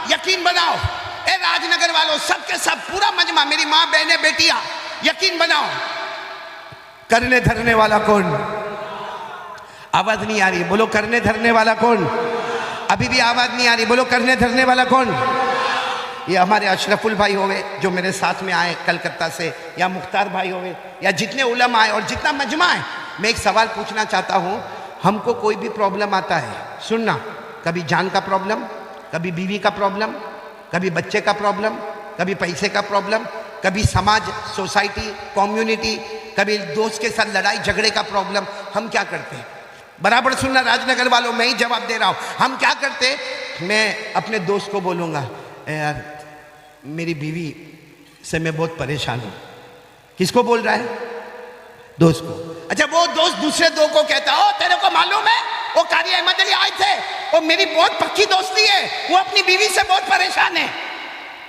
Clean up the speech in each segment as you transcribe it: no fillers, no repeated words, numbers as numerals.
यकीन बनाओ, ए राजनगर वालों, सबके सब पूरा मजमा, मेरी माँ बहनें बेटियां, यकीन बनाओ, करने धरने वाला कौन? आवाज नहीं आ रही, बोलो करने धरने वाला कौन? अभी भी आवाज नहीं आ रही, बोलो करने धरने वाला कौन? ये हमारे अशरफुल भाई होवे जो मेरे साथ में आए कलकत्ता से, या मुख्तार भाई होवे, या जितने उलमा आए और जितना मजमा है। मैं एक सवाल पूछना चाहता हूँ, हमको कोई भी प्रॉब्लम आता है, सुनना, कभी जान का प्रॉब्लम, कभी बीवी का प्रॉब्लम, कभी बच्चे का प्रॉब्लम, कभी पैसे का प्रॉब्लम, कभी समाज, सोसाइटी, कम्युनिटी, कभी दोस्त के साथ लड़ाई झगड़े का प्रॉब्लम, हम क्या करते हैं? बराबर सुनना राजनगर वालों, मैं ही जवाब दे रहा हूँ। हम क्या करते? मैं अपने दोस्त को बोलूँगा, यार मेरी बीवी से मैं बहुत परेशान हूँ। किसको बोल रहा है? दोस्त को। अच्छा, वो दोस्त दूसरे दो को कहता है, ओ तेरे को मालूम है वो कारी अहमद अली आए थे, वो मेरी बहुत पक्की दोस्ती है, वो अपनी बीवी से बहुत परेशान है।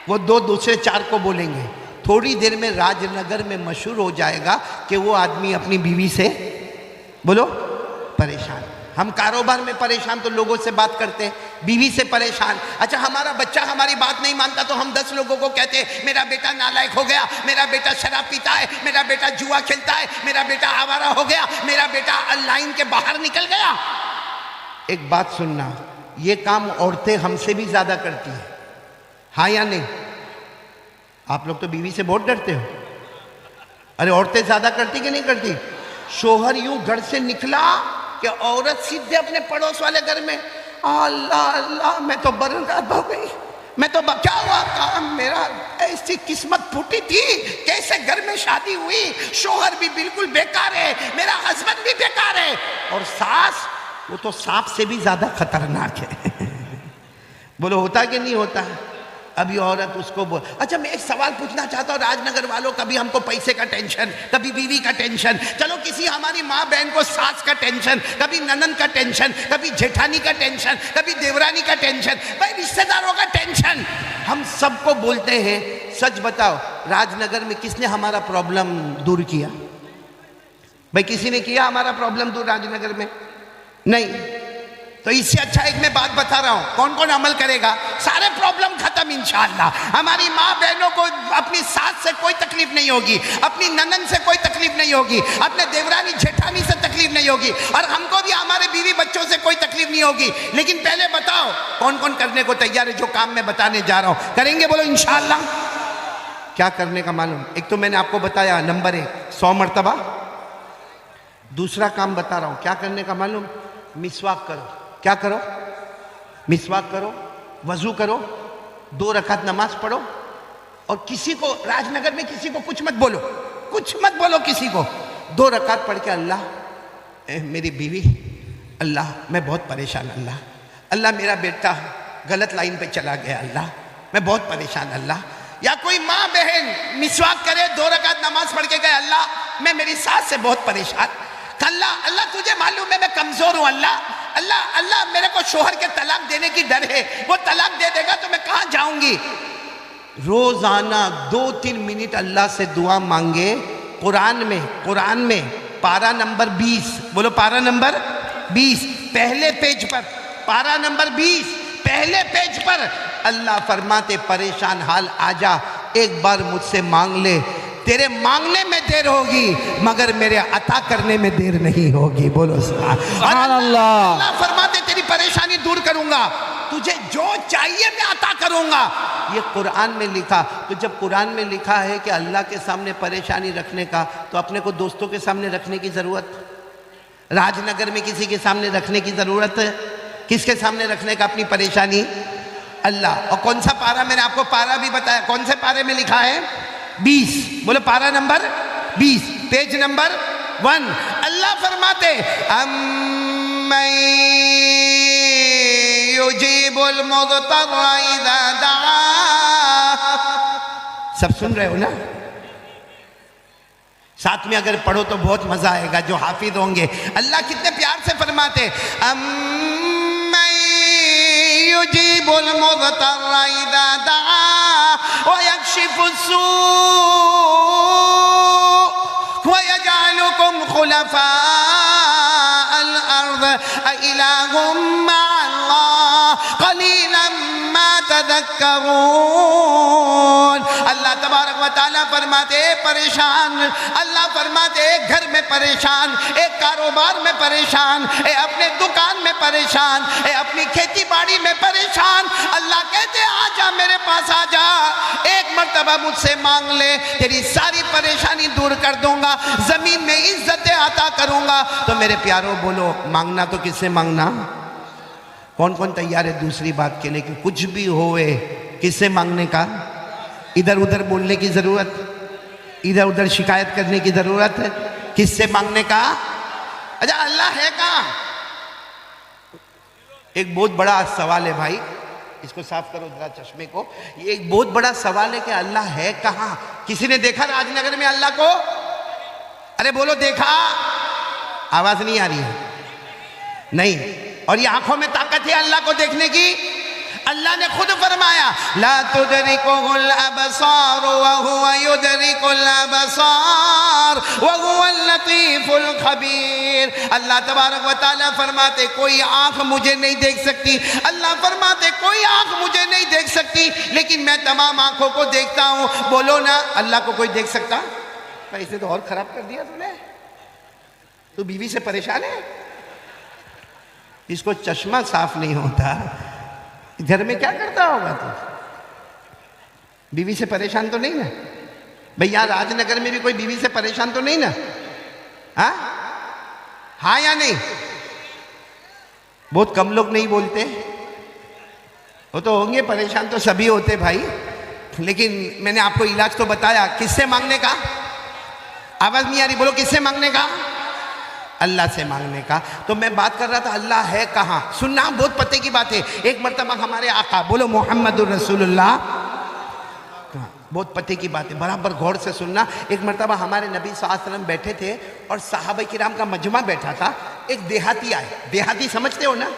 वो दो दूसरे चार को बोलेंगे, थोड़ी देर में राजनगर में मशहूर हो जाएगा कि वो आदमी अपनी बीवी से, बोलो, परेशान। हम कारोबार में परेशान तो लोगों से बात करते हैं, बीवी से परेशान। अच्छा, हमारा बच्चा हमारी बात नहीं मानता तो हम 10 लोगों को कहते हैं, मेरा बेटा नालायक हो गया, मेरा बेटा शराब पीता है, मेरा बेटा जुआ खेलता है, मेरा बेटा आवारा हो गया, मेरा बेटा लाइन के बाहर निकल गया। एक बात सुनना, ये काम औरतें हमसे भी ज्यादा करती है, हाँ या नहीं? आप लोग तो बीवी से बहुत डरते हो। अरे औरतें ज्यादा करती कि नहीं करती? शोहर यूं घर से निकला कि औरत सीधे अपने पड़ोस वाले घर में, अल्लाह अल्लाह मैं तो बर्बाद हो गई, मैं तो क्या हुआ काम, मेरा ऐसी किस्मत फूटी थी, कैसे घर में शादी हुई, शोहर भी बिल्कुल बेकार है, मेरा हस्बैंड भी बेकार है, और सास, वो तो सांप से भी ज्यादा खतरनाक है। बोलो होता कि नहीं होता? अभी औरत उसको बोल। अच्छा, मैं एक सवाल पूछना चाहता हूँ राजनगर वालों, कभी हमको पैसे का टेंशन, कभी बीवी का टेंशन, चलो किसी हमारी माँ बहन को सास का टेंशन, कभी ननद का टेंशन, कभी जेठानी का टेंशन, कभी देवरानी का टेंशन, भाई रिश्तेदारों का टेंशन, हम सबको बोलते हैं। सच बताओ, राजनगर में किसने हमारा प्रॉब्लम दूर किया? भाई किसी ने किया हमारा प्रॉब्लम दूर राजनगर में? नहीं। तो इससे अच्छा एक मैं बात बता रहा हूं, कौन कौन अमल करेगा, सारे प्रॉब्लम खत्म इंशाअल्लाह। हमारी माँ बहनों को अपनी सास से कोई तकलीफ नहीं होगी, अपनी ननन से कोई तकलीफ नहीं होगी, अपने देवरानी जेठानी से तकलीफ नहीं होगी, और हमको भी हमारे बीवी बच्चों से कोई तकलीफ नहीं होगी। लेकिन पहले बताओ कौन कौन करने को तैयार है? जो काम मैं बताने जा रहा हूं करेंगे, बोलो इंशाअल्लाह। क्या करने का मालूम? एक तो मैंने आपको बताया, नंबर 1 100 मरतबा। दूसरा काम बता रहा हूं, क्या करने का मालूम? मिसवाक करो। क्या करो? मिसवाक करो, वजू करो, 2 रकात नमाज पढ़ो, और किसी को राजनगर में किसी को कुछ मत बोलो, कुछ मत बोलो किसी को। 2 रकात पढ़ के, अल्लाह मेरी बीवी, अल्लाह मैं बहुत परेशान, अल्लाह अल्लाह मेरा बेटा गलत लाइन पे चला गया, अल्लाह मैं बहुत परेशान, अल्लाह। या कोई माँ बहन मिसवाक करे, 2 रकात नमाज पढ़ के गए, अल्लाह मैं मेरी सास से बहुत परेशान, अल्लाह अल्लाह तुझे मालूम है मैं कमजोर हूं, अल्लाह अल्लाह अल्लाह मेरे को शोहर के तलाक देने की डर है, वो तलाक दे देगा तो मैं कहां जाऊंगी। रोजाना 2-3 मिनट अल्लाह से दुआ मांगे। कुरान में पारा नंबर 20, बोलो पारा नंबर 20, पहले पेज पर, पारा नंबर 20 पहले पेज पर अल्लाह फरमाते, परेशान हाल आजा, एक बार मुझसे मांग ले, तेरे मांगने में देर होगी मगर मेरे अता करने में देर नहीं होगी। बोलो सुभान अल्लाह। अल्लाह फरमाते तेरी परेशानी दूर करूंगा, तुझे जो चाहिए मैं अता करूंगा। ये कुरान में लिखा। तो जब कुरान में लिखा है कि अल्लाह के सामने परेशानी रखने का, तो अपने को दोस्तों के सामने रखने की जरूरत, राजनगर में किसी के सामने रखने की जरूरत है? किसके सामने रखने का अपनी परेशानी? अल्लाह। और कौन सा पारा, मैंने आपको पारा भी बताया, कौन से पारे में लिखा है? 20, बोलो पारा नंबर 20 पेज नंबर 1। अल्लाह फरमाते, युजीबुल मुज़्तर्रा इज़ा दआ। सब सुन रहे हो ना? साथ में अगर पढ़ो तो बहुत मजा आएगा जो हाफिज होंगे। अल्लाह कितने प्यार से फरमाते, युजीबुल मुज़्तर्रा इज़ा दआ वयक्शिफुस्सू वयजअलुकुम खुलफाअल अर्द अइलाहुम मअल्लाह क़लीलन मा तदक्करून। अल्लाह तबारक व तआला फरमाते परेशान, अल्लाह फरमाते घर में परेशान, एक कारोबार में परेशान, अपने दुकान में परेशान, अपनी खेती बाड़ी में परेशान। अल्लाह कहते आजा मेरे पास आजा, एक मर्तबा मुझसे मांग ले, तेरी सारी परेशानी दूर कर दूंगा, जमीन में इज्जतें अता करूंगा। तो मेरे प्यारों बोलो मांगना तो किससे मांगना? कौन कौन तैयार है दूसरी बात के लिए कि कुछ भी होए किससे मांगने का? इधर उधर बोलने की जरूरत, इधर उधर शिकायत करने की जरूरत है? किससे मांगने का? अच्छा अल्लाह है कहाँ? एक बहुत बड़ा सवाल है भाई, इसको साफ करो जरा चश्मे को। ये एक बहुत बड़ा सवाल है कि अल्लाह है कहाँ? किसी ने देखा राजनगर में अल्लाह को? अरे बोलो देखा? आवाज नहीं आ रही है? नहीं। और ये आंखों में ताकत है अल्लाह को देखने की? अल्लाह ने खुद फरमाया ला तुदरिकुल अबसार व हुवा युदरिकुल अबसार व हुवल लतीफुल खबीर। अल्लाह तबारक व तआला फरमाते कोई आंख मुझे नहीं देख सकती, अल्लाह फरमाते कोई आंख मुझे नहीं देख सकती, लेकिन मैं तमाम आंखों को देखता हूं। बोलो ना अल्लाह को कोई देख सकता? ऐसे तो और खराब कर दिया तूने। तू बीवी से परेशान है, इसको चश्मा साफ नहीं होता, घर में क्या करता होगा तू? बीवी से परेशान तो नहीं ना? भाई यहाँ राजनगर में भी कोई बीवी से परेशान तो नहीं ना? हाँ या नहीं? बहुत कम लोग नहीं बोलते, वो तो होंगे परेशान, तो सभी होते भाई। लेकिन मैंने आपको इलाज तो बताया। किससे मांगने का? आवाज नहीं आ रही, बोलो किससे मांगने का? अल्लाह से मांगने का। तो मैं बात कर रहा था अल्लाह है कहाँ? सुनना बहुत पते की बात है। एक मर्तबा हमारे आका, बोलो मोहम्मदुर रसूलुल्लाह, बहुत पते की बात है, बराबर गौर से सुनना। एक मर्तबा हमारे नबी सल्लल्लाहु अलैहि वसल्लम बैठे थे और सहाबा किराम का मजमा बैठा था। एक देहाती आए, देहाती समझते हो ना,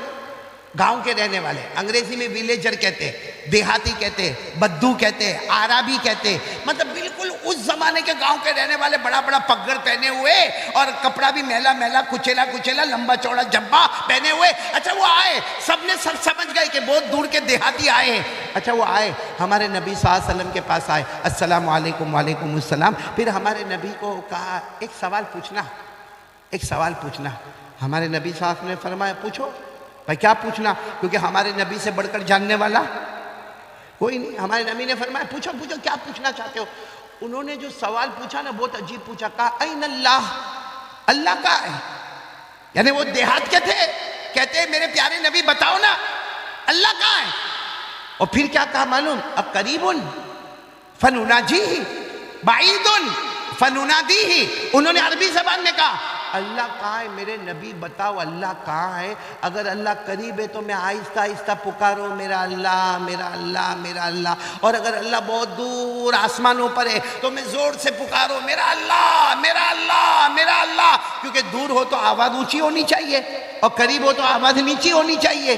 गांव के रहने वाले, अंग्रेजी में विलेजर कहते, देहाती कहते, बद्दू कहते, आराबी कहते, मतलब बिल्कुल उस जमाने के गांव के रहने वाले, बड़ा बड़ा पगड़ पहने हुए और कपड़ा भी मैला मैला, कुचेला कुचेला, लंबा चौड़ा जब्बा पहने हुए। अच्छा वो आए, सबने सब समझ गए कि बहुत दूर के देहाती आए हैं। अच्छा वो आए, हमारे नबी सल्लल्लाहु अलैहि वसल्लम के पास आए, अस्सलाम वालेकुम। वालेकुम अस्सलाम। फिर हमारे नबी को कहा एक सवाल पूछना, एक सवाल पूछना। हमारे नबी साहब ने फरमाया पूछो। भाई क्या पूछना? क्योंकि हमारे नबी से बढ़कर जानने वाला कोई नहीं। हमारे नबी ने फरमाया पूछो पूछो, क्या पूछना चाहते हो? उन्होंने जो सवाल पूछा ना बहुत अजीब पूछा। कहा ऐन अल्लाह, अल्लाह का है। यानी वो देहात के थे, कहते मेरे प्यारे नबी बताओ ना अल्लाह का है। और फिर क्या कहा मालूम? अब करीबुन फनुनाजी बाईदुन फनुनादी ही। उन्होंने अरबी जबान में कहा अल्लाह कहाँ है मेरे नबी बताओ, अल्लाह कहाँ है? अगर अल्लाह करीब है तो मैं आहिस्ता आहिस्ता पुकारो मेरा अल्लाह मेरा अल्लाह मेरा अल्लाह, और अगर अल्लाह बहुत दूर आसमानों पर है तो मैं जोर से पुकारो मेरा अल्लाह मेरा अल्लाह मेरा अल्लाह। क्योंकि दूर हो तो आवाज ऊंची होनी चाहिए और करीब हो तो आवाज नीची होनी चाहिए।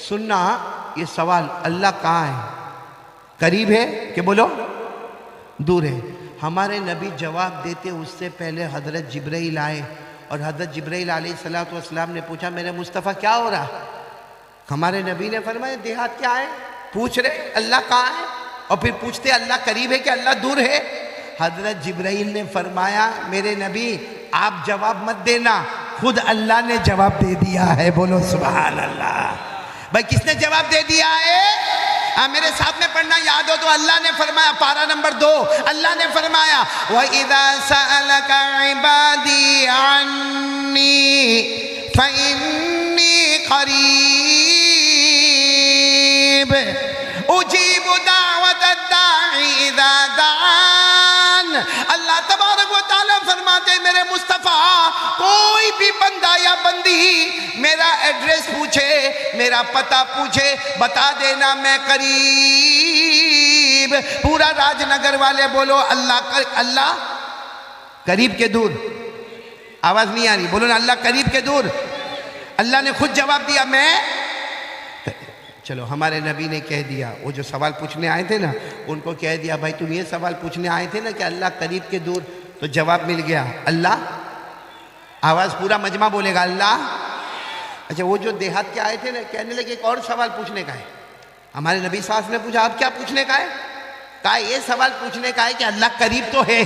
सुनना ये सवाल, अल्लाह कहाँ है? करीब है कि बोलो दूर है? हमारे नबी जवाब देते उससे पहले हज़रत जिब्राइल आए और हज़रत जिब्राइल अलैहिस्सलातु वस्सलाम ने पूछा मेरे मुस्तफ़ा क्या हो रहा? हमारे नबी ने फरमाया देहात क्या है? पूछ रहे अल्लाह कहाँ है, और फिर पूछते अल्लाह करीब है कि अल्लाह दूर है? हज़रत जिब्राइल ने फरमाया मेरे नबी आप जवाब मत देना, खुद अल्लाह ने जवाब दे दिया है। बोलो सुभान अल्लाह। भाई किसने जवाब दे दिया है? मेरे साथ में पढ़ना याद हो तो अल्लाह ने फरमाया, पारा नंबर 2, अल्लाह ने फरमाया व इज़ा सअलका इबादी अन्नी फइन्नी क़रीब उजीबु दावतद दाई इज़ा दान। अल्लाह तबारक व तआला फरमाते मेरे मुस्तफ़ा कोई भी बंदा या बंदी मेरा एड्रेस पूछे, मेरा पता पूछे, बता देना मैं करीब। पूरा राजनगर वाले बोलो अल्लाह अल्लाह करीब के दूर। आवाज नहीं आ रही, बोलो ना अल्लाह करीब के दूर। अल्लाह ने खुद जवाब दिया मैं। चलो हमारे नबी ने कह दिया, वो जो सवाल पूछने आए थे ना उनको कह दिया भाई तुम ये सवाल पूछने आए थे ना कि अल्लाह करीब के दूर, तो जवाब मिल गया अल्लाह। आवाज पूरा मजमा बोलेगा अल्लाह। अच्छा वो जो देहात के आए थे ना कहने लगे एक और सवाल पूछने का है। हमारे नबी साहब ने पूछा आप क्या पूछने का है? कहा ये सवाल पूछने का है कि अल्लाह करीब तो है,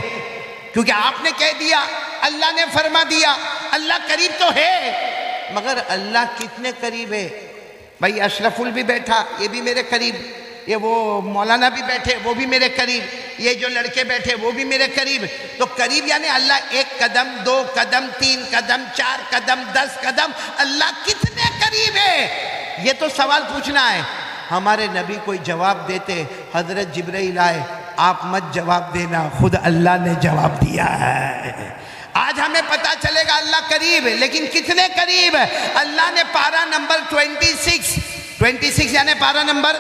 क्योंकि आपने कह दिया, अल्लाह ने फरमा दिया अल्लाह करीब तो है, मगर अल्लाह कितने करीब है? भाई अशरफुल भी बैठा, ये भी मेरे करीब, ये वो मौलाना भी बैठे, वो भी मेरे करीब, ये जो लड़के बैठे वो भी मेरे करीब। तो करीब यानी अल्लाह 1 कदम, 2 कदम, 3 कदम, 4 कदम, 10 कदम, अल्लाह कितने करीब है, ये तो सवाल पूछना है। हमारे नबी कोई जवाब देते, हजरत जिब्राइल आए, आप मत जवाब देना, खुद अल्लाह ने जवाब दिया है। आज हमें पता चलेगा अल्लाह करीब है, लेकिन कितने करीब है? अल्लाह ने पारा नंबर 26 यानी पारा नंबर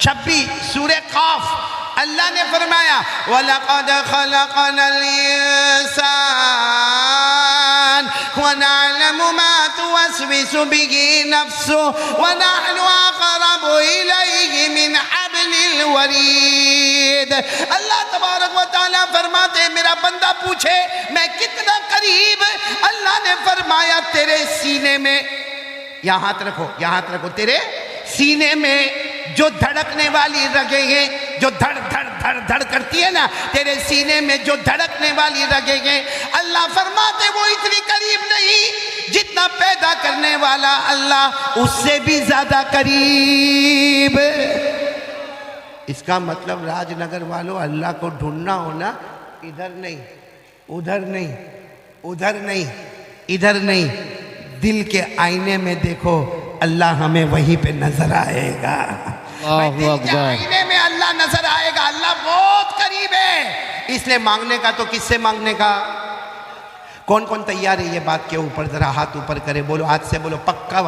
26 सूरह काफ, अल्लाह ने फरमाया वलक़द खलक़नल इंसान व नअलमु मा तुवस्विसु बिही नफ्सुहु व नहनु अक़रबु इलैहि मिन हब्लिल वरीद। अल्लाह तबारक व तआला फरमाते मेरा बंदा पूछे मैं कितना करीब, अल्लाह ने फरमाया तेरे सीने में, यहाँ हाथ रखो, यहाँ हाथ रखो, तेरे सीने में जो धड़कने वाली रगें हैं, जो धड़ धड़ धड़ धड़ करती है ना, तेरे सीने में जो धड़कने वाली रगें हैं, अल्लाह फरमाते वो इतनी करीब नहीं जितना पैदा करने वाला अल्लाह उससे भी ज्यादा करीब। इसका मतलब राजनगर वालों, अल्लाह को ढूंढना हो ना, इधर नहीं, उधर नहीं, उधर नहीं, इधर नहीं, दिल के आईने में देखो, अल्लाह हमें वहीं पे नजर आएगा। दिल के आईने में अल्लाह नजर आएगा, अल्लाह बहुत करीब है। इसलिए मांगने का तो किससे मांगने का? कौन कौन तैयार है ये बात के ऊपर जरा हाथ ऊपर करे, बोलो आज से, बोलो पक्का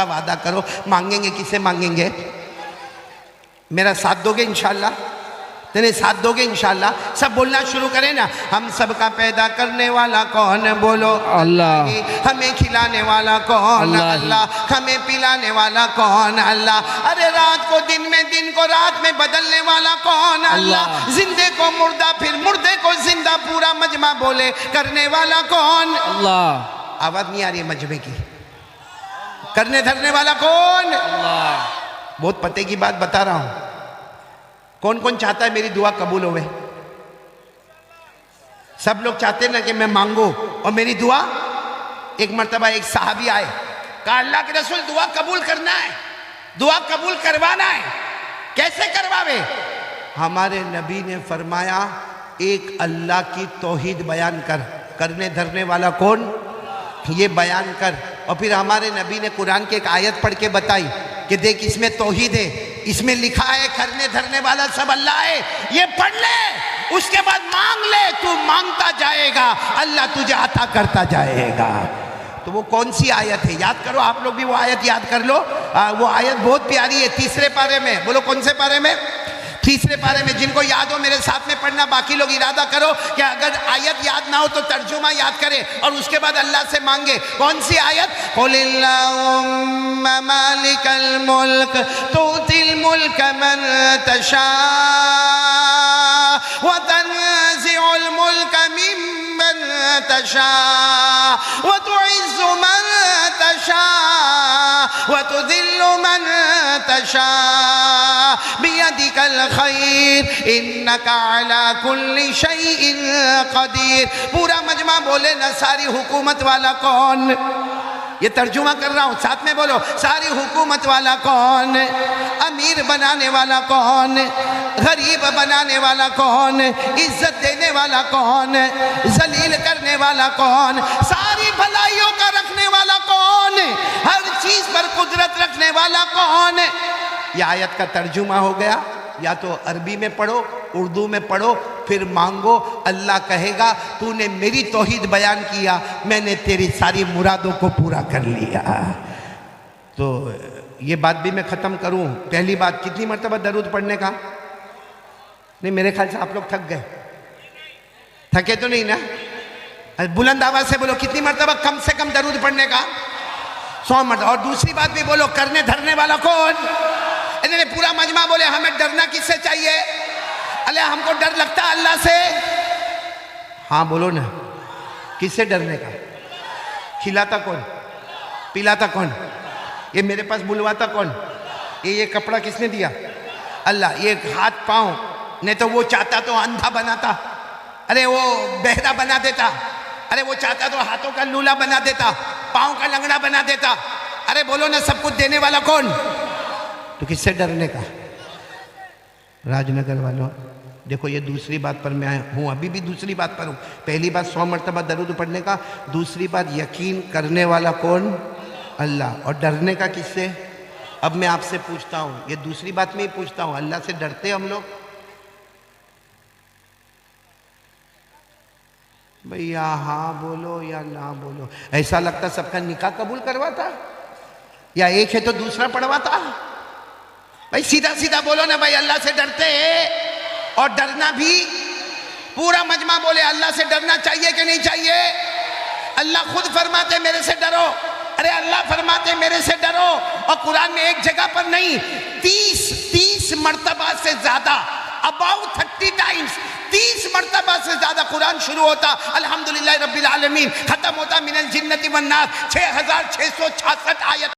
वादा करो, मांगेंगे किससे मांगेंगे? मेरा साथ दोगे इंशाल्लाह? तेरे साथ दोगे इंशाल्लाह? सब बोलना शुरू करें ना, हम सबका पैदा करने वाला कौन? बोलो अल्लाह। हमें खिलाने वाला कौन? अल्लाह। हमें पिलाने वाला कौन? अल्लाह। अरे रात को दिन में, दिन को रात में बदलने वाला कौन? अल्लाह। जिंदे को मुर्दा, फिर मुर्दे को जिंदा, पूरा मजमा बोले करने वाला कौन? अल्लाह। आवाज नहीं आ रही है मजमे की? करने धरने वाला कौन? अल्लाह। बहुत पते की बात बता रहा हूं। कौन कौन चाहता है मेरी दुआ कबूल होवे? सब लोग चाहते हैं ना कि मैं मांगू और मेरी दुआ। एक मर्तबा एक साहबी आए, कहा अल्लाह के रसूल दुआ कबूल करना है, दुआ कबूल करवाना है, कैसे करवावे? हमारे नबी ने फरमाया एक अल्लाह की तौहीद बयान कर, करने धरने वाला कौन ये बयान कर। और फिर हमारे नबी ने कुरान की एक आयत पढ़ के बताई कि देख इसमें तौहीद है, इसमें लिखा है करने धरने वाला सब अल्लाह है, ये पढ़ ले, उसके बाद मांग ले, तू मांगता जाएगा, अल्लाह तुझे अता करता जाएगा। तो वो कौन सी आयत है याद करो, आप लोग भी वो आयत याद कर लो। वो आयत बहुत प्यारी है, 3 पारे में। बोलो कौन से पारे में? 3 पारे में। जिनको याद हो मेरे साथ में पढ़ना, बाकी लोग इरादा करो कि अगर आयत याद ना हो तो तर्जुमा याद करें और उसके बाद अल्लाह से मांगे। कौन सी आयत? कुलिल्लाहुम्मा मालिकल मुल्क तुतिल मुल्क मन तशा व तनज़िउल मुल्क मिम्मन तशा व तुइज़्ज़ु मन तशा व तुज़िल्लु मन तशा बियदिकल खैर इन्नका अला कुल्ली शैइन कदीर। पूरा मजमा बोले ना, सारी हुकूमत वाला कौन? ये तर्जुमा कर रहा हूँ, साथ में बोलो, सारी हुकूमत वाला कौन? अमीर बनाने वाला कौन? गरीब बनाने वाला कौन? इज्जत देने वाला कौन? जलील करने वाला कौन? सारी भलाइयों का रखने वाला कौन? हर चीज पर कुदरत रखने वाला कौन? यह आयत का तर्जुमा हो गया। या तो अरबी में पढ़ो, उर्दू में पढ़ो, फिर मांगो, अल्लाह कहेगा तूने मेरी तौहीद बयान किया, मैंने तेरी सारी मुरादों को पूरा कर लिया। तो ये बात भी मैं ख़त्म करूं। पहली बात, कितनी मरतबा दरूद पढ़ने का? नहीं, मेरे ख्याल से आप लोग थक गए। थके तो नहीं ना? बुलंद आवाज से बोलो, कितनी मरतबा कम से कम दरूद पढ़ने का? 100 मरतबा। और दूसरी बात भी बोलो, करने धरने वाला कौन? इन्होंने पूरा मजमा बोले हमें डरना किससे चाहिए? अल्लाह, हमको डर लगता है अल्लाह से। हाँ बोलो ना, किससे डरने का? खिलाता कौन? पिलाता कौन? ये मेरे पास बुलवाता कौन? ये कपड़ा किसने दिया? अल्लाह। ये हाथ पाँव, नहीं तो वो चाहता तो अंधा बनाता, अरे वो बहरा बना देता, अरे वो चाहता तो हाथों का लूला बना देता, पाँव का लंगड़ा बना देता। अरे बोलो ना, सब कुछ देने वाला कौन? तो किससे डरने का? राजनगर वालों देखो, ये दूसरी बात पर मैं हूँ, अभी भी दूसरी बात पर हूँ। पहली बात 100 मरतबा दरूद पढ़ने का, दूसरी बात यकीन करने वाला कौन? अल्लाह। और डरने का किससे? अब मैं आपसे पूछता हूँ, ये दूसरी बात में ही पूछता हूँ, अल्लाह से डरते हम लोग? भैया हाँ बोलो या ना बोलो। ऐसा लगता सबका निकाह कबूल करवाता, या एक है तो दूसरा पढ़वाता? भाई सीधा सीधा बोलो ना भाई, अल्लाह से डरते हैं? और डरना भी पूरा मजमा बोले अल्लाह से डरना चाहिए कि नहीं चाहिए? अल्लाह खुद फरमाते मेरे से डरो। अरे अल्लाह फरमाते मेरे से डरो, और कुरान में एक जगह पर नहीं 30 मर्तबा से ज्यादा, अबाउट 30 टाइम्स, 30 मर्तबा से ज्यादा कुरान शुरू होता अल्हम्दुलिल्लाह रब्बिल आलमीन, खत्म होता मिनल जिन्नति वन नास, 6666 आयत।